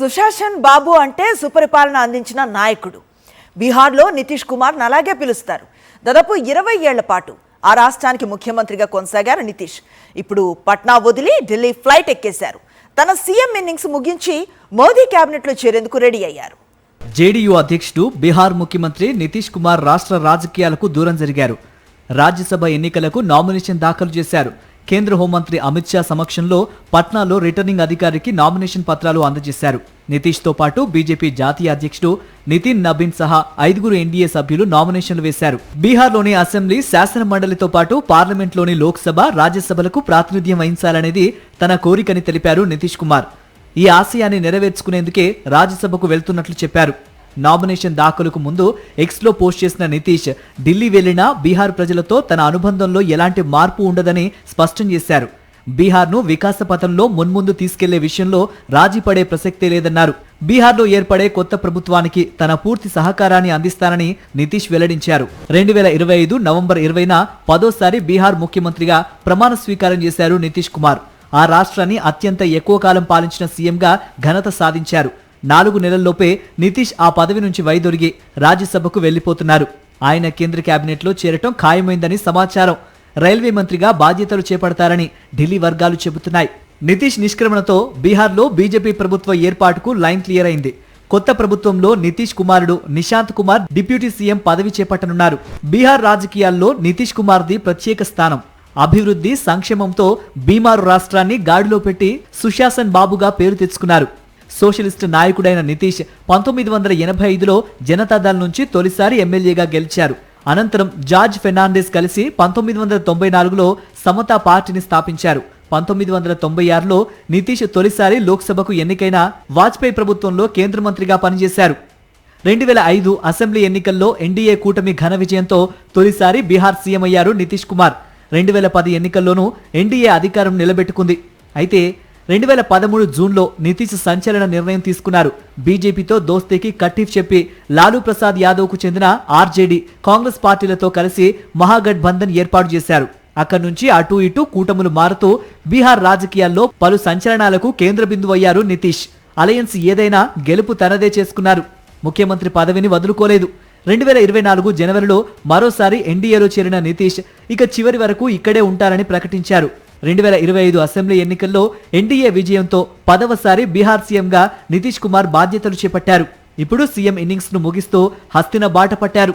సుశాసన్ బాబు అంటే సుపరిపాలన అందించిన నాయకుడు. బీహార్లో నితీష్ కుమార్ని అలాగే పిలుస్తారు. దాదాపు 20 ఏళ్ల పాటు ఆ రాష్ట్రానికి ముఖ్యమంత్రిగా కొనసాగారు నితీష్. ఇప్పుడు పట్నా వదిలి ఢిల్లీ ఫ్లైట్ ఎక్కేశారు. తన సీఎం ఇన్నింగ్స్ ముగించి మోదీ కేబినెట్లో చేరేందుకు రెడీ అయ్యారు. జేడీయూ అధ్యక్షుడు బీహార్ ముఖ్యమంత్రి నితీష్ కుమార్ రాష్ట్ర రాజకీయాలకు దూరం జరిగారు. రాజ్యసభ ఎన్నికలకు నామినేషన్ దాఖలు చేశారు. కేంద్ర హోంమంత్రి అమిత్ షా సమక్షంలో పట్నాలో రిటర్నింగ్ అధికారికి నామినేషన్ పత్రాలు అందజేశారు. నితీష్తో పాటు బీజేపీ జాతీయ అధ్యక్షుడు నితిన్ నబీన్ సహా 5 ఎన్డీఏ సభ్యులు నామినేషన్లు వేశారు. బీహార్లోని అసెంబ్లీ, శాసన మండలితో పాటు పార్లమెంట్లోని లోక్సభ, రాజ్యసభలకు ప్రాతినిధ్యం వహించాలనేది తన కోరికని తెలిపారు నితీష్ కుమార్. ఈ ఆశయాన్ని నెరవేర్చుకునేందుకే రాజ్యసభకు వెళ్తున్నట్లు చెప్పారు. నామినేషన్ దాఖలుకు ముందు ఎక్స్లో పోస్ట్ చేసిన నితీష్ ఢిల్లీ వెళ్లినా బీహార్ ప్రజలతో తన అనుబంధంలో ఎలాంటి మార్పు ఉండదని స్పష్టం చేశారు. బీహార్ను వికాస పథంలో మున్ముందు తీసుకెళ్లే విషయంలో రాజీ పడే ప్రసక్తే లేదన్నారు. బీహార్లో ఏర్పడే కొత్త ప్రభుత్వానికి తన పూర్తి సహకారాన్ని అందిస్తానని నితీష్ వెల్లడించారు. 2025 నవంబర్ 20న 10వ బీహార్ ముఖ్యమంత్రిగా ప్రమాణ స్వీకారం చేశారు నితీష్ కుమార్. ఆ రాష్ట్రాన్ని అత్యంత ఎక్కువ కాలం పాలించిన సీఎంగా ఘనత సాధించారు. 4 నెలల్లోపే నితీష్ ఆ పదవి నుంచి వైదొలిగి రాజ్యసభకు వెళ్లిపోతున్నారు. ఆయన కేంద్ర కేబినెట్లో చేరటం ఖాయమైందని సమాచారం. రైల్వే మంత్రిగా బాధ్యతలు చేపడతారని ఢిల్లీ వర్గాలు చెబుతున్నాయి. నితీష్ నిష్క్రమణతో బీహార్లో బీజేపీ ప్రభుత్వ ఏర్పాటుకు లైన్ క్లియర్ అయింది. కొత్త ప్రభుత్వంలో నితీష్ కుమారుడు నిశాంత్ కుమార్ డిప్యూటీ సీఎం పదవి చేపట్టనున్నారు. బీహార్ రాజకీయాల్లో నితీష్ కుమార్ది ప్రత్యేక స్థానం. అభివృద్ధి, సంక్షేమంతో బీమారు రాష్ట్రాన్ని గాడిలో పెట్టి సుశాసన్ బాబుగా పేరు తెచ్చుకున్నారు. సోషలిస్టు నాయకుడైన నితీష్ 1985లో జనతాదళ్ నుంచి తొలిసారి ఎమ్మెల్యేగా గెలిచారు. అనంతరం జార్జ్ ఫెర్నాండెస్ కలిసి 1994లో సమతా పార్టీని స్థాపించారు. 1996లో నితీష్ తొలిసారి లోక్సభకు ఎన్నికైన వాజ్పేయి ప్రభుత్వంలో కేంద్ర మంత్రిగా పనిచేశారు. 2005 అసెంబ్లీ ఎన్నికల్లో ఎన్డీఏ కూటమి ఘన విజయంతో తొలిసారి బీహార్ సీఎం అయ్యారు నితీష్ కుమార్. 2010 ఎన్నికల్లోనూ ఎన్డీఏ అధికారం నిలబెట్టుకుంది. అయితే 2013 జూన్లో నితీష్ సంచలన నిర్ణయం తీసుకున్నారు. బీజేపీతో దోస్తీకి కట్టిఫ్ చెప్పి లాలూ ప్రసాద్ యాదవ్కు చెందిన ఆర్జేడీ, కాంగ్రెస్ పార్టీలతో కలిసి మహాగఠబంధన్ ఏర్పాటు చేశారు. అక్కడి నుంచి అటూ ఇటూ కూటములు మారుతూ బీహార్ రాజకీయాల్లో పలు సంచలనాలకు కేంద్ర బిందువు అయ్యారు నితీష్. అలయన్స్ ఏదైనా గెలుపు తనదే చేసుకున్నారు. ముఖ్యమంత్రి పదవిని వదులుకోలేదు. 2024 జనవరిలో మరోసారి ఎన్డీఏలో చేరిన నితీష్ ఇక చివరి వరకు ఇక్కడే ఉంటారని ప్రకటించారు. 2025 అసెంబ్లీ ఎన్నికల్లో ఎన్డీఏ విజయంతో 10వసారి బీహార్ సీఎంగా నితీష్ కుమార్ బాధ్యతలు చేపట్టారు. ఇప్పుడు సీఎం ఇన్నింగ్స్ ను ముగిస్తూ హస్తిన బాట పట్టారు.